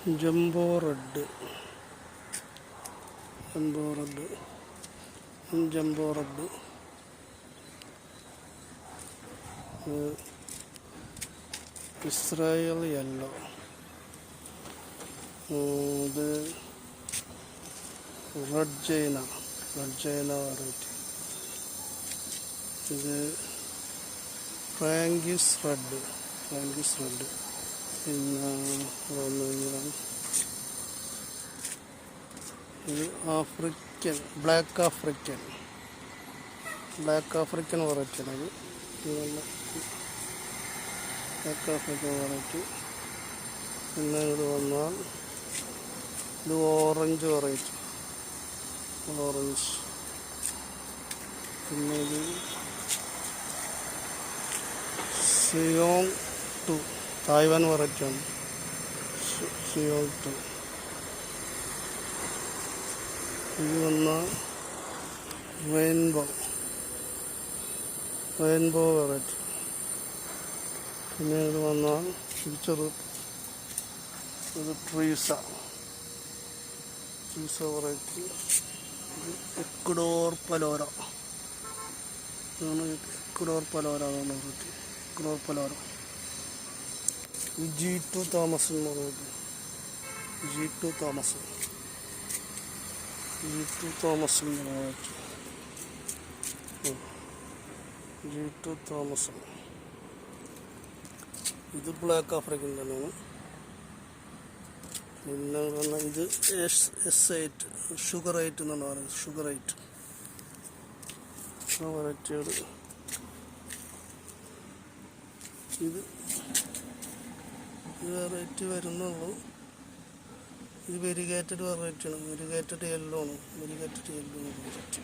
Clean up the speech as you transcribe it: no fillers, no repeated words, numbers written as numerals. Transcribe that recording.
Jumbo red, jumbo red, jumbo red, Israel yellow, ഇത് red China variety, ഇത് ഫ്രാങ്കിസ് red, പിന്നെ ഇത് ആഫ്രിക്കൻ ബ്ലാക്ക് ആഫ്രിക്കൻ വെറൈറ്റിയാണ്. Black African variety. പിന്നെ ഇത് വന്നാൽ ഇത് ഓറഞ്ച് വെറൈറ്റി, ഓറഞ്ച്. പിന്നെ ഇത് സിയോങ് 2 തായ്വാൻ വെറൈറ്റിയാണ്, സിയോങ് 2. ഇത് വന്നാൽ റെയിൻബോ വെറൈറ്റി. പിന്നെ ഇത് വന്നാൽ ഇത് ട്രീസ വെറൈറ്റി. ഇത് എക്വഡോർ പലോര വെറൈറ്റി. ഈ G2 Thomas variety, G2 Thomas ഇത് ബ്ലാക്ക് ആഫ്രിക്കൻ തന്നെയാണ്. പിന്നെ ഇത് S8 ഷുഗർ 8 എന്നാണ് പറയുന്നത്, ഷുഗർ 8 വെറൈറ്റികൾ. ഇത് വെറൈറ്റി വരുന്നുള്ളൂ. ഇത് വെരിഗേറ്റഡ് വെറൈറ്റിയാണ്, വെരിഗേറ്റഡ് യെല്ലോ വെറൈറ്റി.